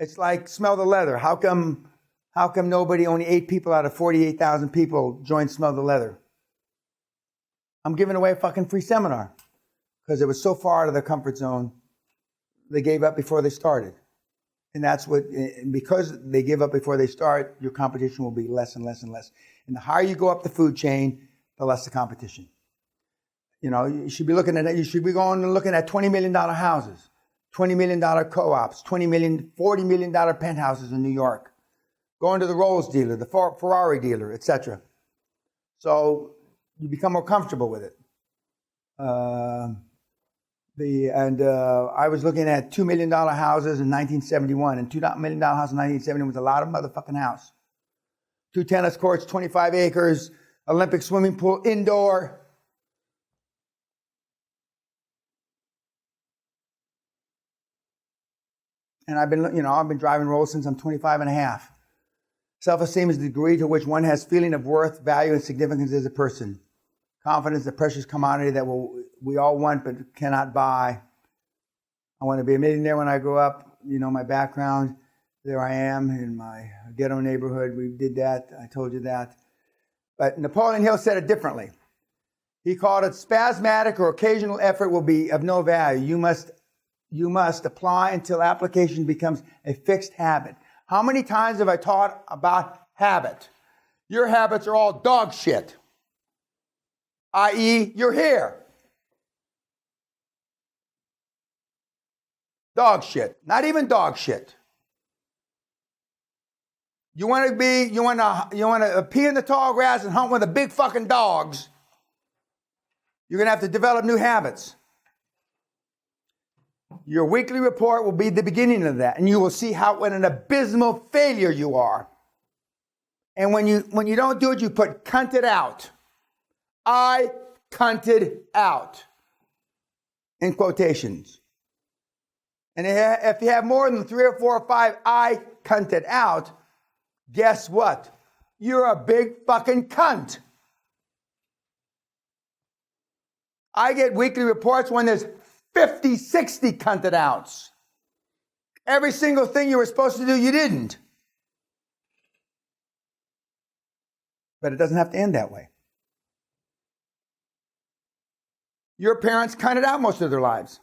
It's like Smell the Leather. How come only 8 people out of 48,000 people joined Smell the Leather? I'm giving away a fucking free seminar because it was so far out of their comfort zone, they gave up before they started. And that's what, because they give up before they start, your competition will be less and less and less. And the higher you go up the food chain, the less the competition. You should be looking at $20 million houses, $20 million co-ops, $40 million penthouses in New York. Going to the Rolls dealer, the Ferrari dealer, etc. So you become more comfortable with it. I was looking at $2 million houses in 1971, and $2 million house in 1970 was a lot of motherfucking house. 2 tennis courts, 25 acres, Olympic swimming pool, indoor. And I've been driving Rolls since I'm 25 and a half. Self-esteem is the degree to which one has feeling of worth, value, and significance as a person. Confidence, the precious commodity that we all want but cannot buy. I want to be a millionaire when I grow up. My background. There I am in my ghetto neighborhood. We did that. I told you that. But Napoleon Hill said it differently. He called it spasmodic or occasional effort will be of no value. You must apply until application becomes a fixed habit. How many times have I taught about habit? Your habits are all dog shit. I.e., your hair. Dog shit. Not even dog shit. You want to pee in the tall grass and hunt with the big fucking dogs. You're going to have to develop new habits. Your weekly report will be the beginning of that, and you will see what an abysmal failure you are. And when you don't do it, you put cunted out. I cunted out. In quotations. And if you have more than 3 or 4 or 5 I cunted out, guess what? You're a big fucking cunt. I get weekly reports when there's 50, 60 cunted outs. Every single thing you were supposed to do, you didn't. But it doesn't have to end that way. Your parents cunted out most of their lives.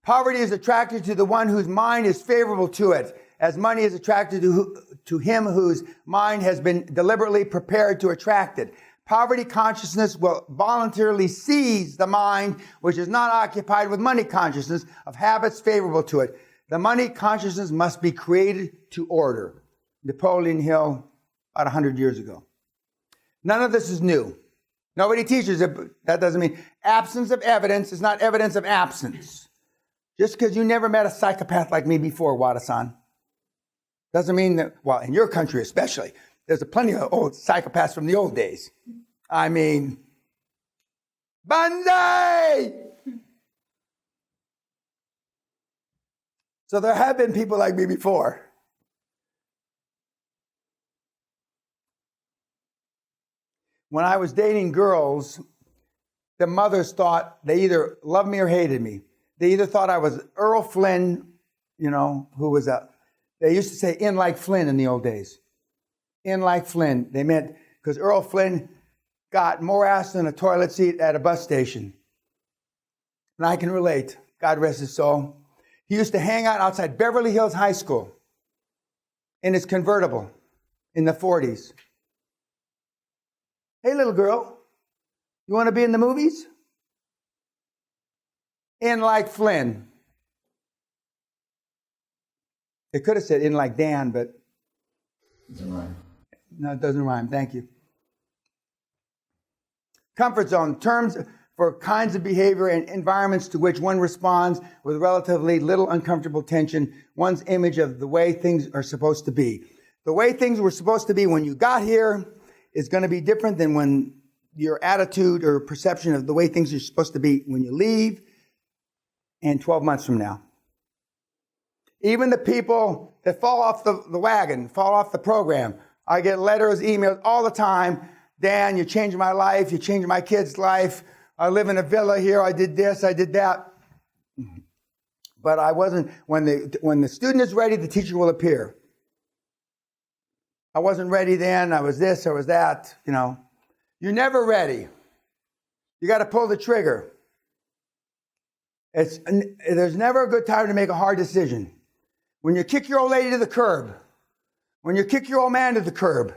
Poverty is attracted to the one whose mind is favorable to it, as money is attracted to him whose mind has been deliberately prepared to attract it. Poverty consciousness will voluntarily seize the mind which is not occupied with money consciousness of habits favorable to it. The money consciousness must be created to order. Napoleon Hill, about 100 years ago. None of this is new. Nobody teaches it, but that doesn't mean absence of evidence is not evidence of absence. Just because you never met a psychopath like me before, Wada-san, doesn't mean that, well, in your country especially, there's plenty of old psychopaths from the old days. I mean, Banzai! So there have been people like me before. When I was dating girls, the mothers thought they either loved me or hated me. They either thought I was Earl Flynn, who was they used to say in like Flynn in the old days. In like Flynn. They meant, because Earl Flynn got more ass than a toilet seat at a bus station. And I can relate. God rest his soul. He used to hang out outside Beverly Hills High School in his convertible in the 40s. Hey, little girl, you want to be in the movies? In like Flynn. It could have said in like Dan, but... Doesn't rhyme. No, it doesn't rhyme. Thank you. Comfort zone. Terms for kinds of behavior and environments to which one responds with relatively little uncomfortable tension, one's image of the way things are supposed to be. The way things were supposed to be when you got here is going to be different than when your attitude or perception of the way things are supposed to be when you leave and 12 months from now. Even the people that fall off the wagon, fall off the program. I get letters, emails all the time. Dan, you changed my life. You changed my kid's life. I live in a villa here. I did this. I did that. But I wasn't, when the student is ready, the teacher will appear. I wasn't ready then. I was this, I was that, you know. You're never ready. You got to pull the trigger. There's never a good time to make a hard decision. When you kick your old lady to the curb, when you kick your old man to the curb,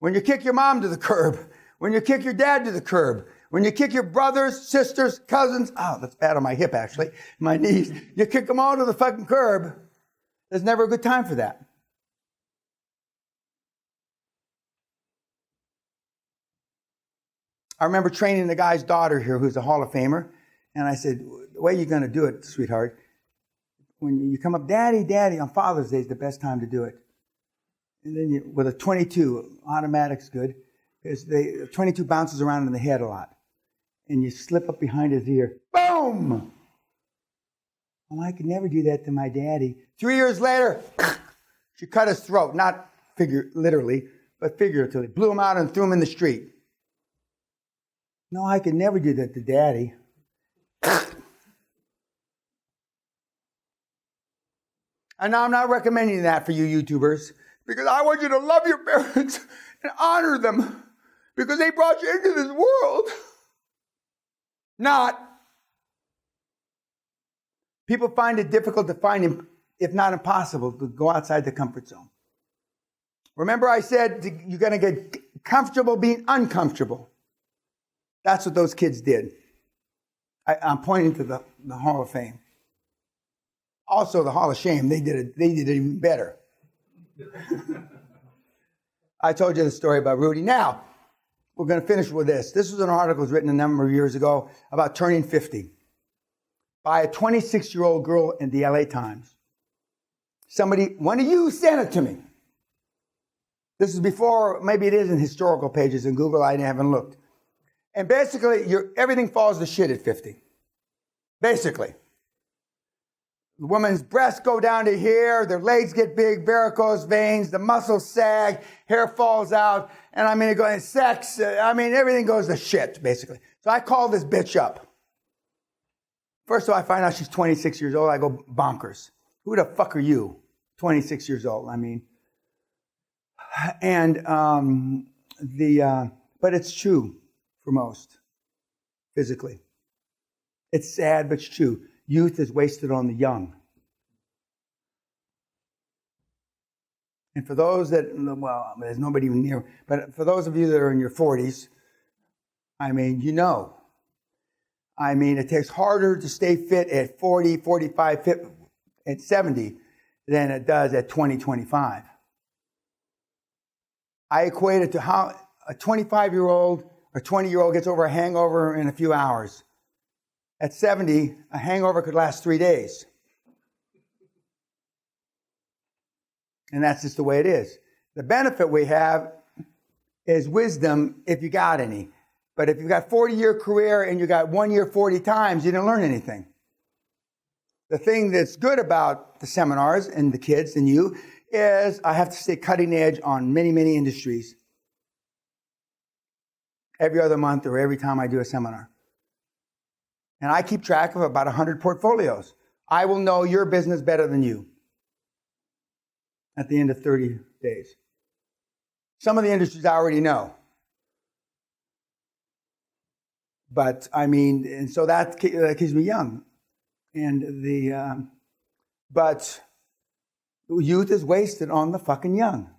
when you kick your mom to the curb, when you kick your dad to the curb, when you kick your brothers, sisters, cousins, oh, that's bad on my hip actually, my knees, you kick them all to the fucking curb, there's never a good time for that. I remember training the guy's daughter here who's a Hall of Famer, and I said, the way you're going to do it, sweetheart, when you come up, Daddy, Daddy, on Father's Day is the best time to do it. And then with a 22, automatic's good, because 22 bounces around in the head a lot. And you slip up behind his ear, boom! Oh, I could never do that to my daddy. 3 years later, she cut his throat, not literally, but figuratively. Blew him out and threw him in the street. No, I could never do that to Daddy. And now I'm not recommending that for you YouTubers, because I want you to love your parents and honor them, because they brought you into this world. Not. People find it difficult to find, if not impossible, to go outside the comfort zone. Remember I said you're going to get comfortable being uncomfortable. That's what those kids did. I'm pointing to the Hall of Fame. Also, the Hall of Shame, they did it even better. I told you the story about Rudy. Now, we're going to finish with this. This was an article that was written a number of years ago about turning 50 by a 26-year-old girl in the LA Times. One of you sent it to me. This is before, maybe it is in historical pages in Google, I haven't looked. And basically, everything falls to shit at 50. Basically. The woman's breasts go down to here, their legs get big, varicose veins, the muscles sag, hair falls out, and everything goes to shit, basically. So I call this bitch up. First of all, I find out she's 26 years old, I go bonkers. Who the fuck are you? 26 years old, but it's true for most, physically. It's sad, but it's true. Youth is wasted on the young. And for those that, well, there's nobody even near, but for those of you that are in your 40s, you know. It takes harder to stay fit at 40, 45, 50, at 70 than it does at 20, 25. I equate it to how a 25-year-old or 20-year-old gets over a hangover in a few hours. At 70, a hangover could last 3 days. And that's just the way it is. The benefit we have is wisdom if you got any. But if you've got a 40-year career and you got 1 year 40 times, you didn't learn anything. The thing that's good about the seminars and the kids and you is I have to stay cutting edge on many, many industries every other month or every time I do a seminar. And I keep track of about 100 portfolios. I will know your business better than you at the end of 30 days. Some of the industries I already know. But, and so that keeps me young. And but youth is wasted on the fucking young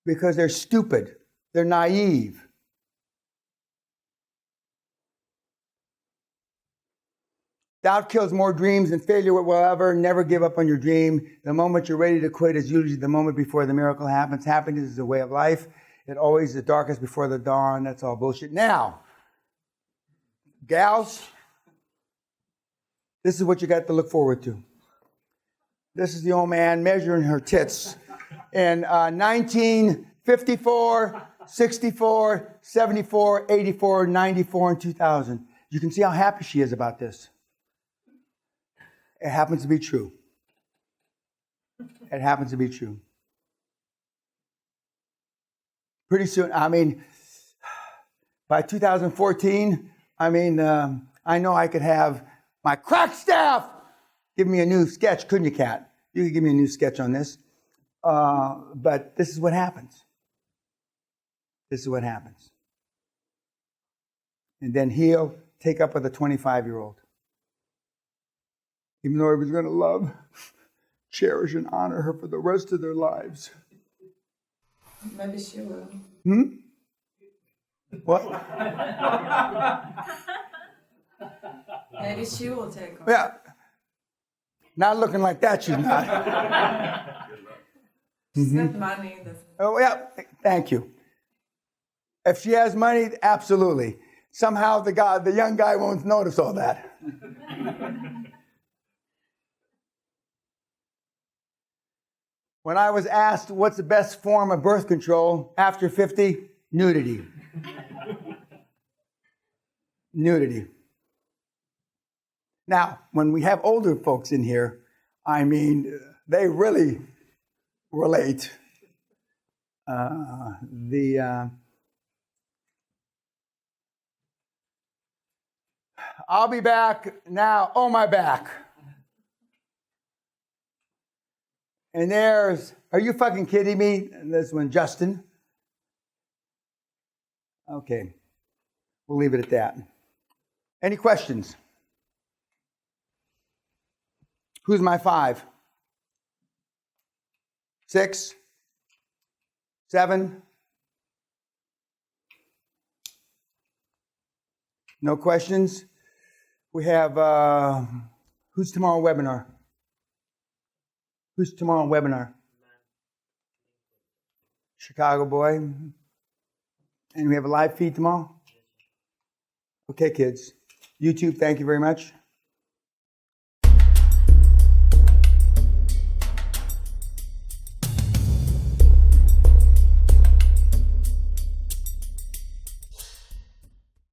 because they're stupid. They're naive. Doubt kills more dreams than failure will ever. Never give up on your dream. The moment you're ready to quit is usually the moment before the miracle happens. Happiness is a way of life. It always is the darkest before the dawn. That's all bullshit. Now, gals, this is what you got to look forward to. This is the old man measuring her tits in 1954, 64, 74, 84, 94, and 2000. You can see how happy she is about this. It happens to be true. It happens to be true. Pretty soon, by 2014, I know I could have My crack staff! Give me a new sketch, couldn't you, Kat? You could give me a new sketch on this. But this is what happens. This is what happens. And then he'll take up with a 25-year-old. Even though he was going to love, cherish, and honor her for the rest of their lives. Maybe she will. What? Maybe she will take over. Yeah. Not looking like that, she's not. She's got money. Oh, yeah. Thank you. If she has money, absolutely. Somehow the young guy won't notice all that. When I was asked what's the best form of birth control after 50, nudity. Nudity. Now, when we have older folks in here, I mean, they really relate. I'll be back now. Oh, my back. And there's, are you fucking kidding me? And this one, Justin. Okay. We'll leave it at that. Any questions? Who's my 5? 6? 7? No questions? We have, who's tomorrow webinar? Who's tomorrow webinar? Chicago boy. And we have a live feed tomorrow? Okay, kids. YouTube, thank you very much.